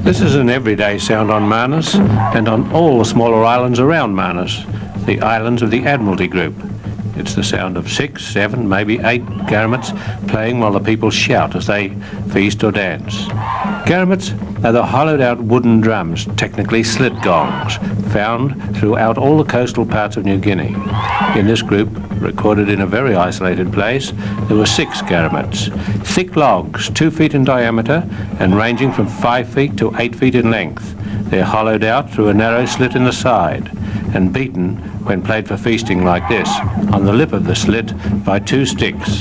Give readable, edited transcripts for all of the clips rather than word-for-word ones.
This is an everyday sound on Manus and on all the smaller islands around Manus, the islands of the Admiralty group. It's the sound of 6, 7, maybe 8 Garamuts playing while the people shout as they feast or dance. Garamuts are the hollowed-out wooden drums, technically slit gongs, found throughout all the coastal parts of New Guinea. In this group, recorded in a very isolated place, there were 6 Garamuts. Thick logs, 2 feet in diameter and ranging from 5 feet to 8 feet in length. They're hollowed out through a narrow slit in the side and beaten when played for feasting like this, on the lip of the slit by 2 sticks.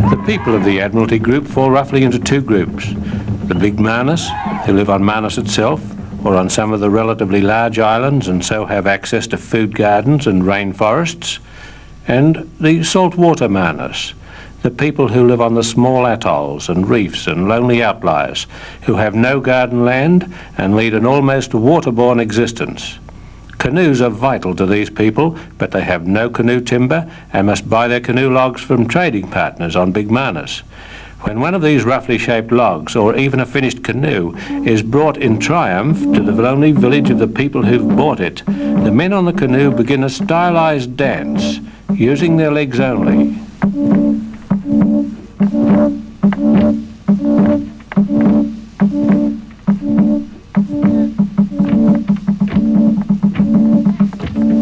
The people of the Admiralty group fall roughly into 2 groups. The big Manus, who live on Manus itself, or on some of the relatively large islands and so have access to food gardens and rainforests, and the saltwater Manus, the people who live on the small atolls and reefs and lonely outliers, who have no garden land and lead an almost waterborne existence. Canoes are vital to these people, but they have no canoe timber and must buy their canoe logs from trading partners on Big Manus. When one of these roughly shaped logs, or even a finished canoe, is brought in triumph to the lonely village of the people who've bought it, the men on the canoe begin a stylized dance, using their legs only.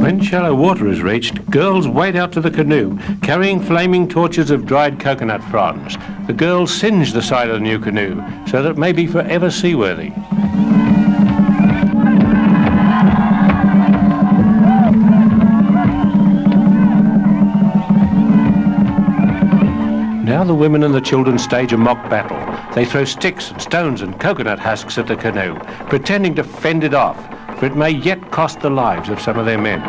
When shallow water is reached, girls wade out to the canoe, carrying flaming torches of dried coconut fronds. The girls singe the side of the new canoe so that it may be forever seaworthy. Now the women and the children stage a mock battle. They throw sticks and stones and coconut husks at the canoe, pretending to fend it off, for it may yet cost the lives of some of their men.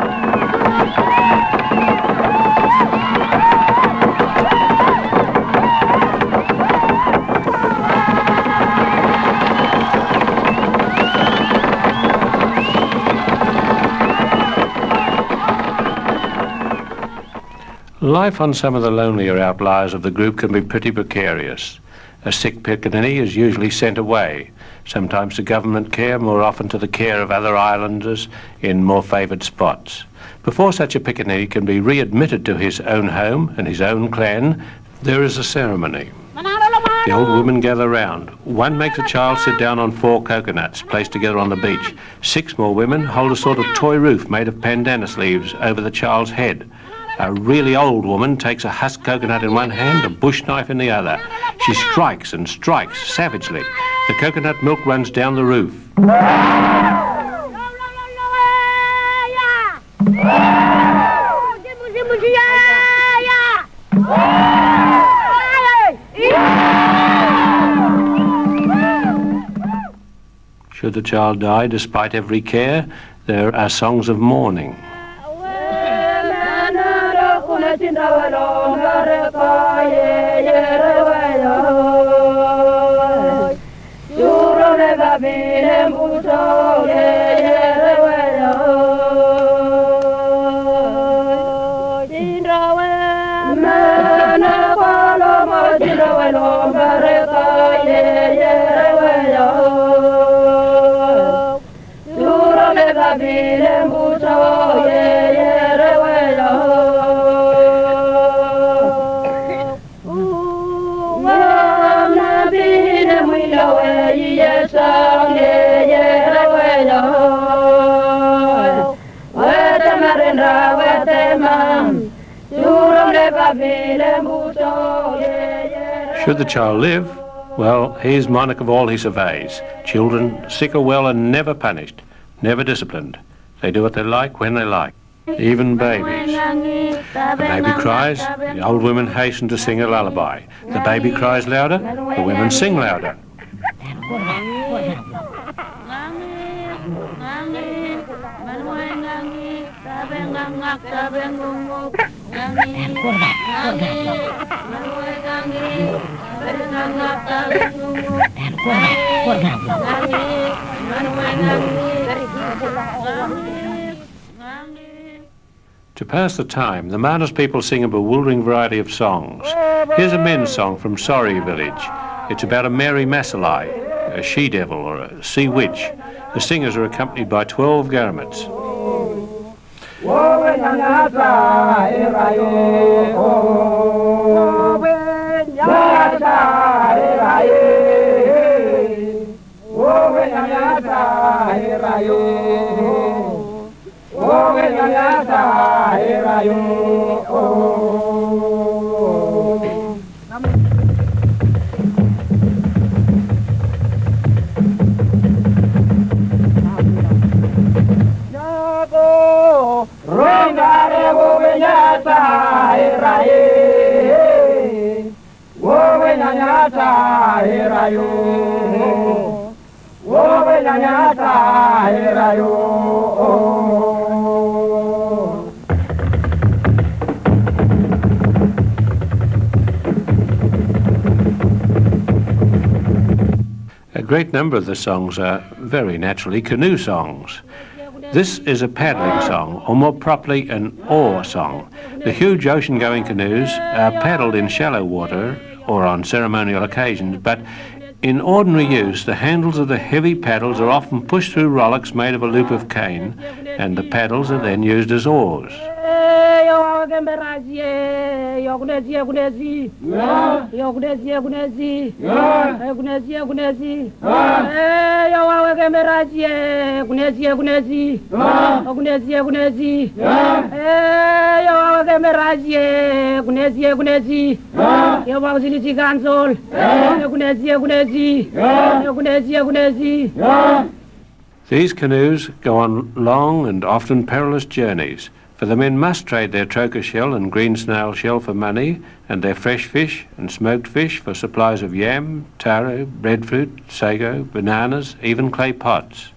Life on some of the lonelier outliers of the group can be pretty precarious. A sick pickaninny is usually sent away, sometimes to government care, more often to the care of other islanders in more favoured spots. Before such a pickaninny can be readmitted to his own home and his own clan, there is a ceremony. The old women gather round. One makes a child sit down on 4 coconuts placed together on the beach. 6 more women hold a sort of toy roof made of pandanus leaves over the child's head. A really old woman takes a husked coconut in one hand, a bush knife in the other. She strikes and strikes savagely. The coconut milk runs down the roof. Should the child die despite every care, there are songs of mourning. Should the child live, well, he's monarch of all he surveys. Children, sick or well, are never punished, never disciplined. They do what they like, when they like. Even babies. The baby cries, the old women hasten to sing a lullaby. The baby cries louder, the women sing louder. To pass the time, the Manus people sing a bewildering variety of songs. Here's a men's song from Sorry village. It's about a Mary Masalai, a she-devil or a sea witch. The singers are accompanied by 12 Garamuts. A great number of the songs are very naturally canoe songs. This is a paddling song, or more properly an oar song. The huge ocean-going canoes are paddled in shallow water or on ceremonial occasions, but in ordinary use, the handles of the heavy paddles are often pushed through rowlocks made of a loop of cane, and the paddles are then used as oars. These canoes go on long and often perilous journeys, for the men must trade their troker shell and green snail shell for money, and their fresh fish and smoked fish for supplies of yam, taro, breadfruit, sago, bananas, even clay pots.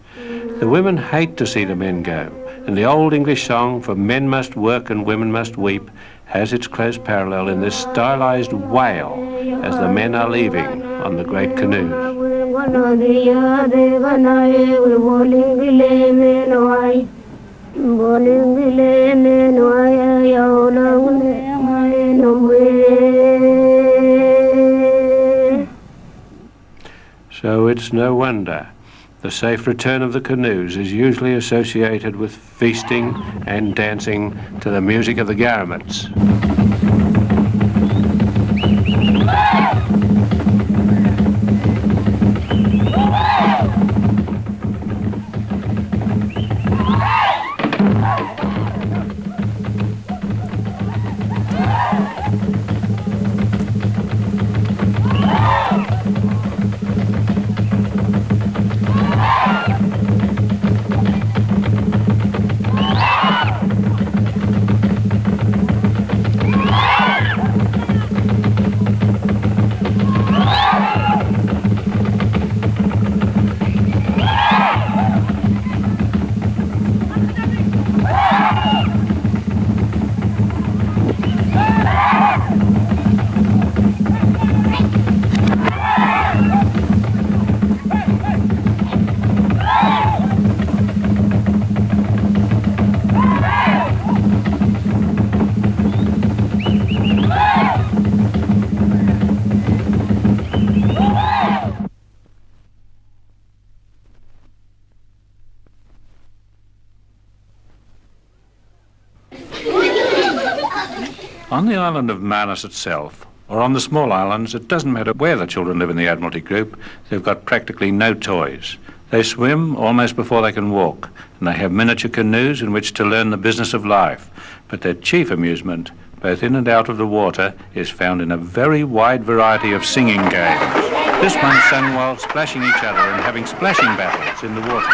The women hate to see the men go, and the old English song, "For men must work and women must weep," has its close parallel in this stylized wail as the men are leaving on the great canoes. So it's no wonder the safe return of the canoes is usually associated with feasting and dancing to the music of the Garamuts. On the island of Manus itself, or on the small islands, it doesn't matter where the children live in the Admiralty group, they've got practically no toys. They swim almost before they can walk, and they have miniature canoes in which to learn the business of life. But their chief amusement, both in and out of the water, is found in a very wide variety of singing games. This one's sung while splashing each other and having splashing battles in the water.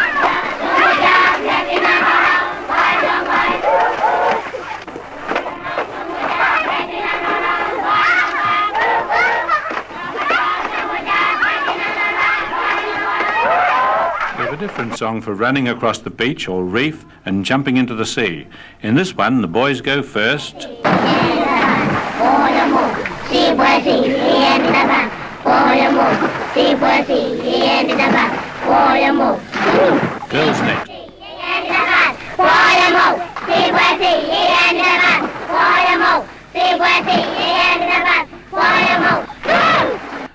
A different song for running across the beach or reef and jumping into the sea. In this one, the boys go first. Girls next.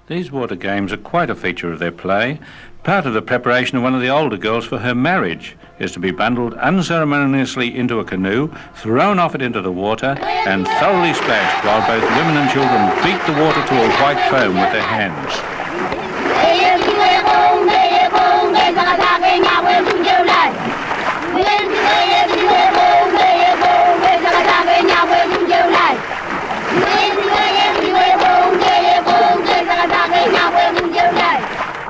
These water games are quite a feature of their play. Part of the preparation of one of the older girls for her marriage is to be bundled unceremoniously into a canoe, thrown off it into the water, and thoroughly splashed while both women and children beat the water to a white foam with their hands.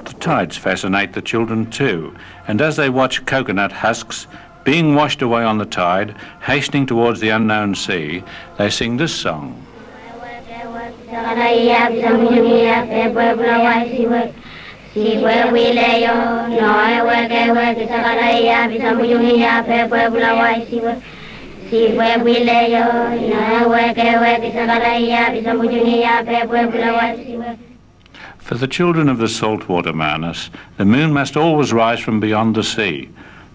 The tides fascinate the children too, and as they watch coconut husks being washed away on the tide, hastening towards the unknown sea, they sing this song. For the children of the saltwater Manus, the moon must always rise from beyond the sea.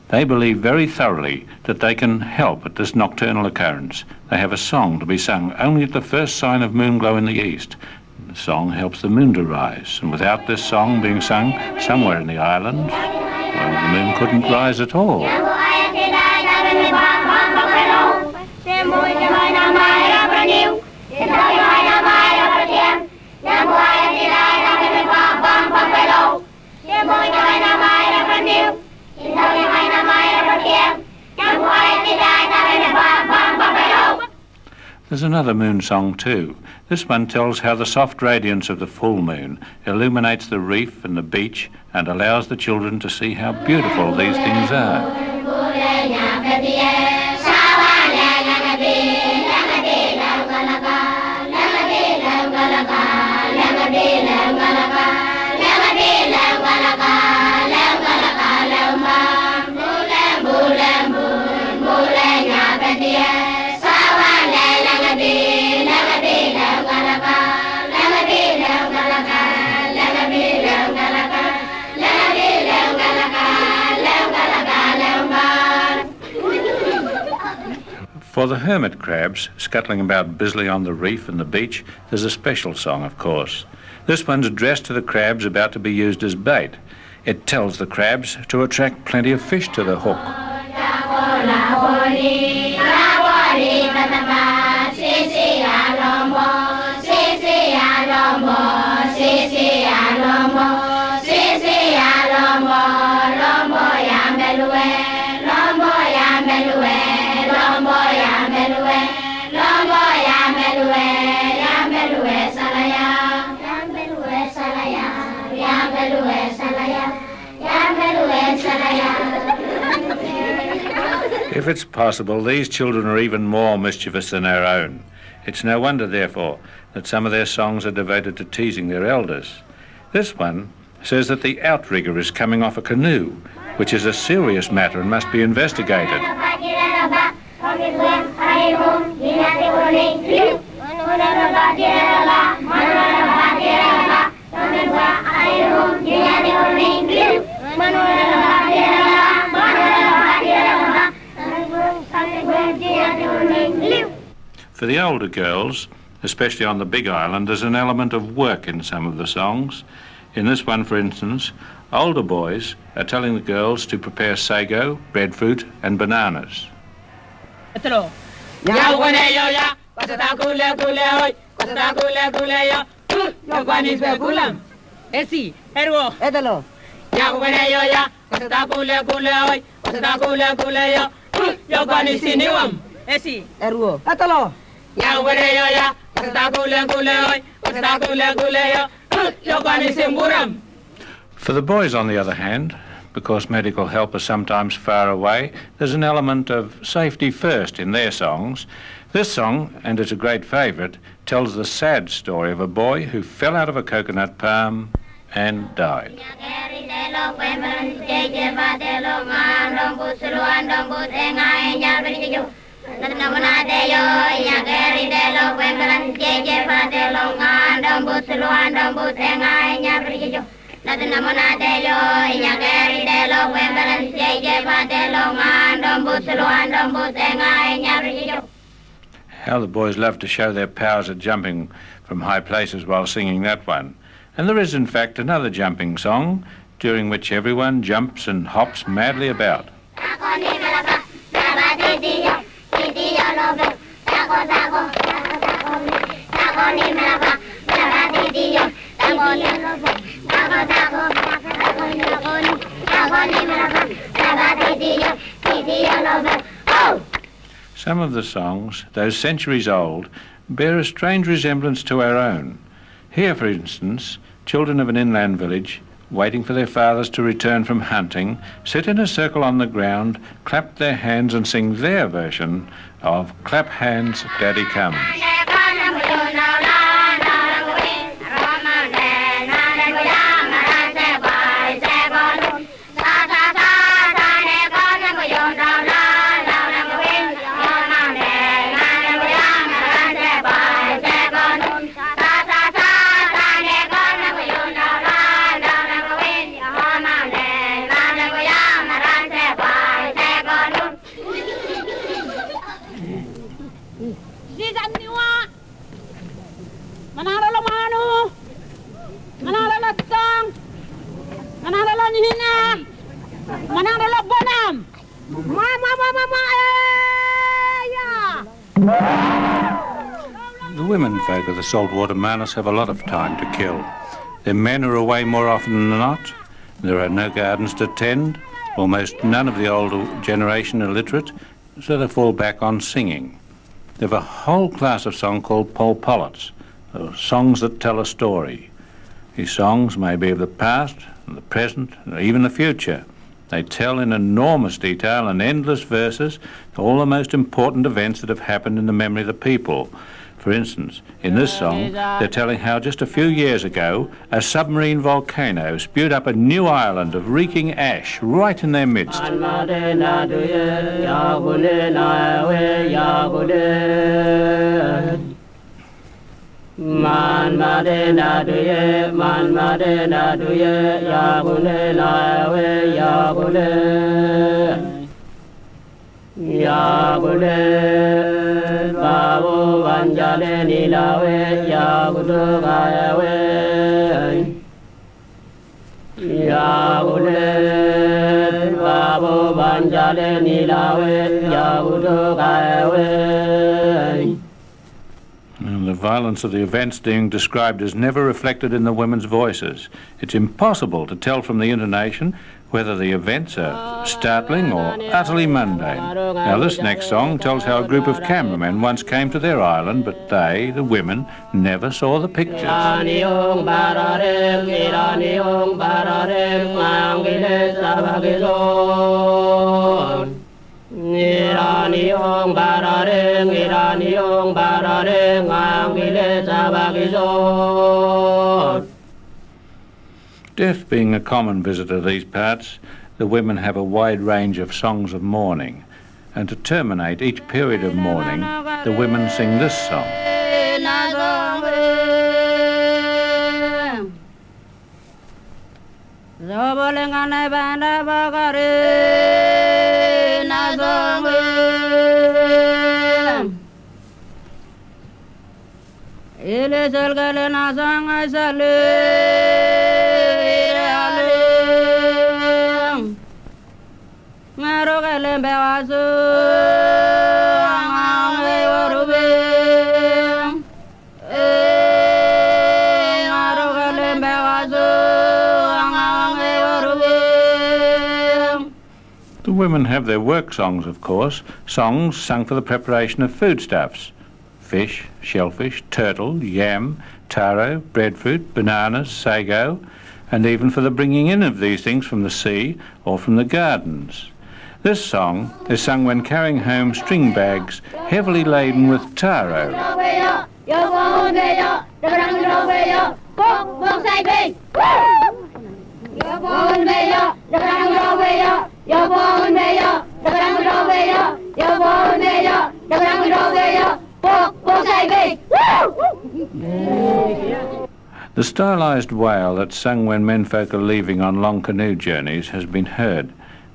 They believe very thoroughly that they can help at this nocturnal occurrence. They have a song to be sung only at the first sign of moonglow in the east. The song helps the moon to rise, and without this song being sung somewhere in the islands, well, the moon couldn't rise at all. There's another moon song too. This one tells how the soft radiance of the full moon illuminates the reef and the beach and allows the children to see how beautiful these things are. For the hermit crabs, scuttling about busily on the reef and the beach, there's a special song, of course. This one's addressed to the crabs about to be used as bait. It tells the crabs to attract plenty of fish to the hook. If it's possible, these children are even more mischievous than our own. It's no wonder, therefore, that some of their songs are devoted to teasing their elders. This one says that the outrigger is coming off a canoe, which is a serious matter and must be investigated. For the older girls, especially on the Big Island, there's an element of work in some of the songs. In this one, for instance, older boys are telling the girls to prepare sago, breadfruit and bananas. For the boys, on the other hand, because medical help is sometimes far away, there's an element of safety first in their songs. This song, and it's a great favourite, tells the sad story of a boy who fell out of a coconut palm and died. How the boys love to show their powers at jumping from high places while singing that one. And there is in fact another jumping song during which everyone jumps and hops madly about. Some of the songs, though centuries old, bear a strange resemblance to our own. Here, for instance, children of an inland village, waiting for their fathers to return from hunting, sit in a circle on the ground, clap their hands and sing their version of Clap Hands, Daddy Comes. The women folk of the saltwater manus have a lot of time to kill. Their men are away more often than not. There are no gardens to tend. Almost none of the older generation are literate, so they fall back on singing. They have a whole class of song called polpollets, songs that tell a story. These songs may be of the past, the present, or even the future. They tell in enormous detail and endless verses all the most important events that have happened in the memory of the people. For instance, in this song, they're telling how just a few years ago, a submarine volcano spewed up a new island of reeking ash right in their midst. Man madena duye, man madena duye, yagule lawe, yagule babu vanjale nilawe, yagudu gayawe, yagule babu vanjale nilawe, yagudu gayawe. And the violence of the events being described is never reflected in the women's voices. It's impossible to tell from the intonation whether the events are startling or utterly mundane. Now this next song tells how a group of cameramen once came to their island, but they, the women, never saw the pictures. Deaf being a common visitor to these parts, the women have a wide range of songs of mourning, and to terminate each period of mourning, the women sing this song. The women have their work songs, of course, songs sung for the preparation of foodstuffs. Fish, shellfish, turtle, yam, taro, breadfruit, bananas, sago, and even for the bringing in of these things from the sea or from the gardens. This song is sung when carrying home string bags heavily laden with taro. The stylised wail that's sung when menfolk are leaving on long canoe journeys has been heard.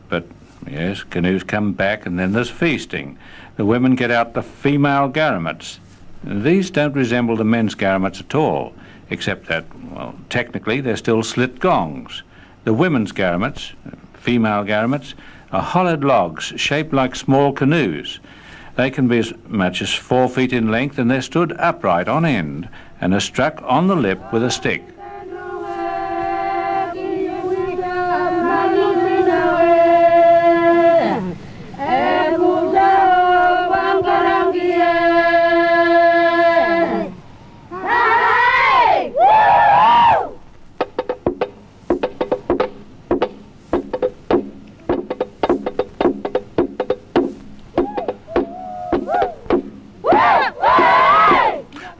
But, yes, canoes come back and then there's feasting. The women get out the female garamuts. These don't resemble the men's garamuts at all, except that, well, technically they're still slit gongs. The women's garamuts, female garamuts, are hollowed logs shaped like small canoes. They can be as much as 4 feet in length, and they're stood upright on end and are struck on the lip with a stick.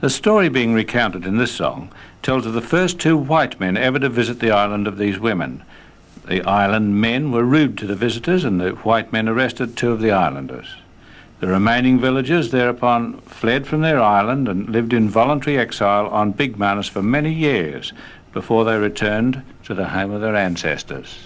The story being recounted in this song tells of the first 2 white men ever to visit the island of these women. The island men were rude to the visitors, and the white men arrested 2 of the islanders. The remaining villagers thereupon fled from their island and lived in voluntary exile on Big Manus for many years before they returned to the home of their ancestors.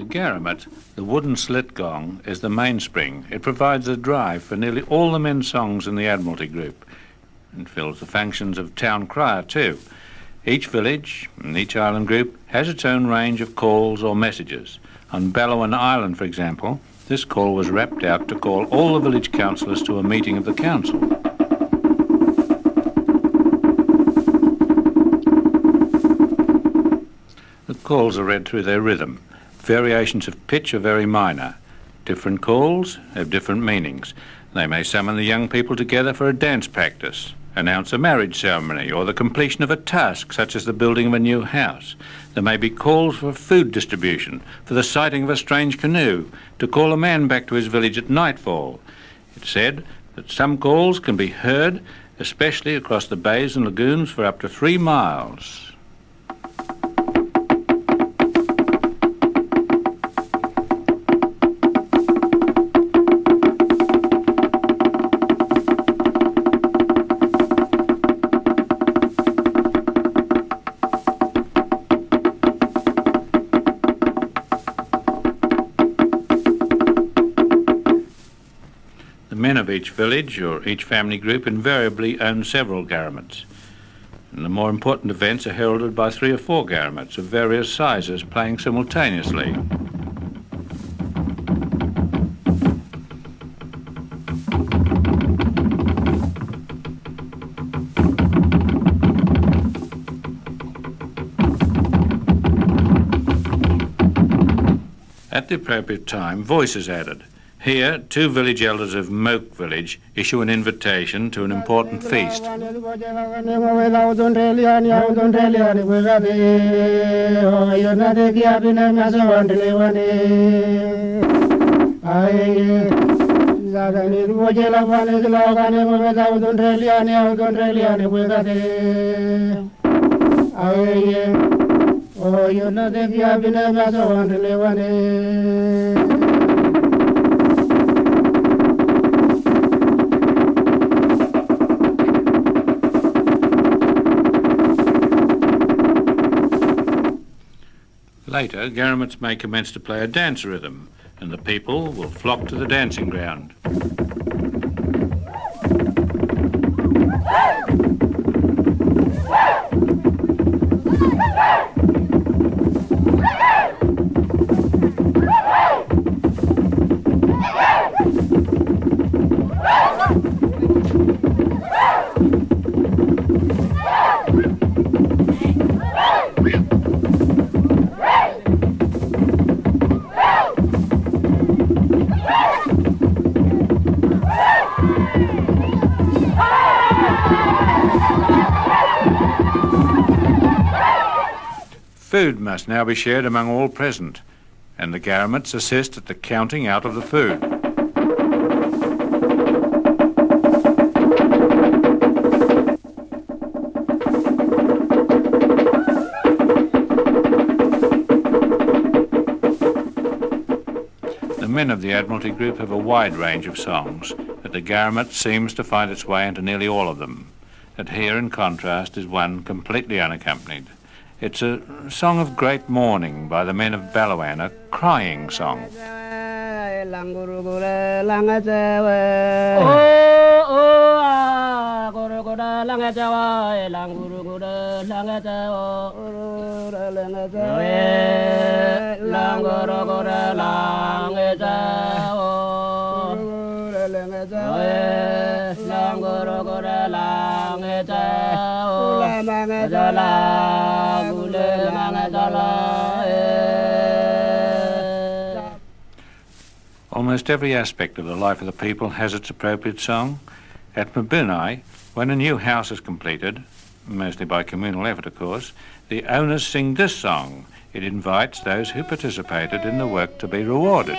Garamut, the wooden slit gong, is the mainspring. It provides a drive for nearly all the men's songs in the Admiralty group and fills the functions of town crier too. Each village and each island group has its own range of calls or messages. On Balawan Island, for example, this call was rapped out to call all the village councillors to a meeting of the council. The calls are read through their rhythm. Variations of pitch are very minor. Different calls have different meanings. They may summon the young people together for a dance practice, announce a marriage ceremony, or the completion of a task such as the building of a new house. There may be calls for food distribution, for the sighting of a strange canoe, to call a man back to his village at nightfall. It's said that some calls can be heard, especially across the bays and lagoons, for up to 3 miles. Men of each village or each family group invariably own several garamuts, and the more important events are heralded by 3 or 4 garamuts of various sizes playing simultaneously. At the appropriate time, voice is added. Here, 2 village elders of Moke village issue an invitation to an important feast. Later, Garamuts may commence to play a dance rhythm, and the people will flock to the dancing ground. Food must now be shared among all present, and the Garamuts assist at the counting out of the food. The men of the Admiralty group have a wide range of songs, but the Garamut seems to find its way into nearly all of them. And here, in contrast, is one completely unaccompanied. It's a song of great mourning by the men of Balawan, a crying song. Almost every aspect of the life of the people has its appropriate song. At Mabunai, when a new house is completed, mostly by communal effort of course, the owners sing this song. It invites those who participated in the work to be rewarded.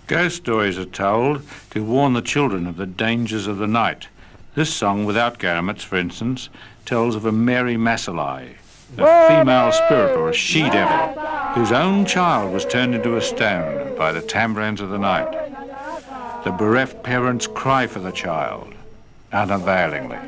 Ghost stories are told to warn the children of the dangers of the night. This song, without Garamuts, for instance, tells of a Mary Masalai, a female spirit or a she-devil, whose own child was turned into a stone by the tambourines of the night. The bereft parents cry for the child, unavailingly.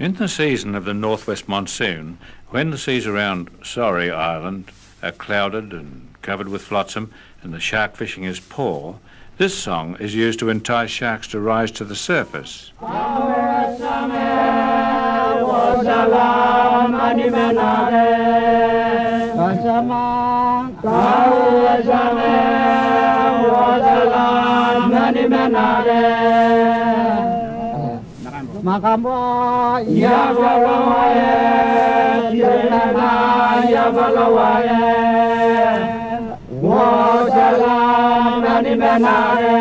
In the season of the northwest monsoon, when the seas around Sorry Island are clouded and covered with flotsam and the shark fishing is poor, this song is used to entice sharks to rise to the surface. Makamba ya balawaye tirana ya balawaye wa salam nani benare.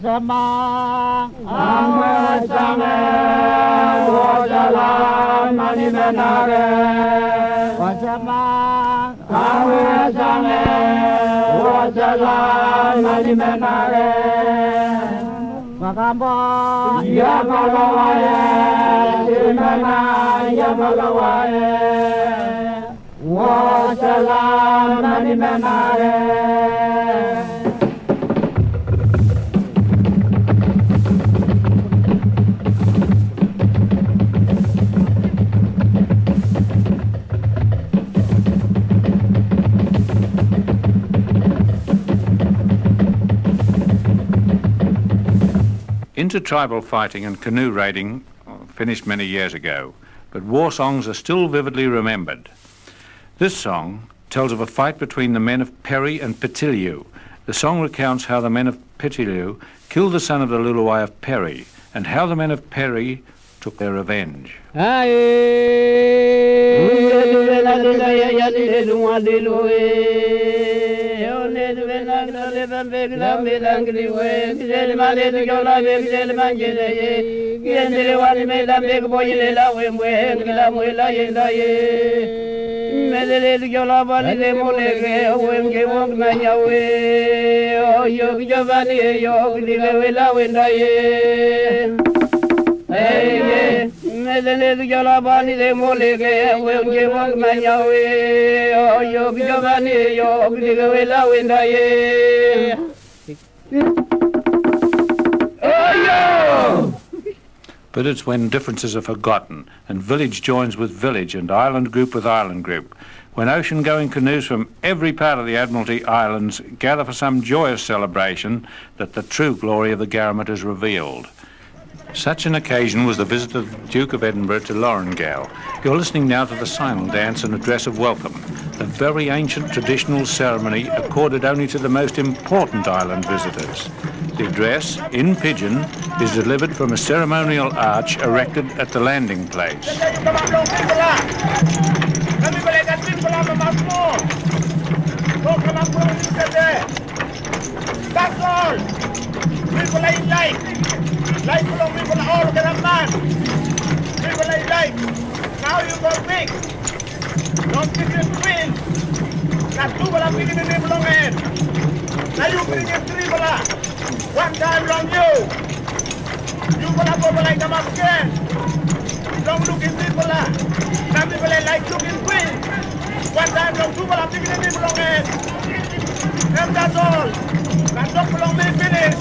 Sama amma sama wa salam mani menare wa sama amma sama wa salam mani menare makamba ya balawaye simana ya balawaye wa salam mani menare. Intertribal fighting and canoe raiding finished many years ago, but war songs are still vividly remembered. This song tells of a fight between the men of Perry and Petiliu. The song recounts how the men of Petiliu killed the son of the Luluai of Perry, and how the men of Perry took their revenge. But it's when differences are forgotten and village joins with village and island group with island group, when ocean-going canoes from every part of the Admiralty Islands gather for some joyous celebration, that the true glory of the Garamut is revealed. Such an occasion was the visit of the Duke of Edinburgh to Lorengale. You're listening now to the Sinal Dance and Address of Welcome, a very ancient traditional ceremony accorded only to the most important island visitors. The address, in pidgin, is delivered from a ceremonial arch erected at the landing place. That's all. People ain't like people all get a man. People ain't like. Now you go big. Don't think you win. Now two will have been in the name long head. Now you bring in three will have. One time long you. You will have over like them up again. Don't look in people are. Now people ain't like looking queen. One time long two will have been in the name long head. And that's all. Now don't belong me finish.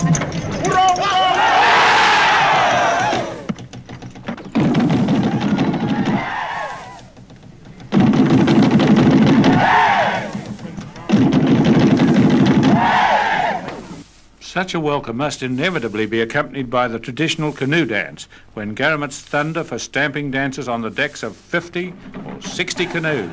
Such a welcome must inevitably be accompanied by the traditional canoe dance, when Garamuts thunder for stamping dances on the decks of 50 or 60 canoes.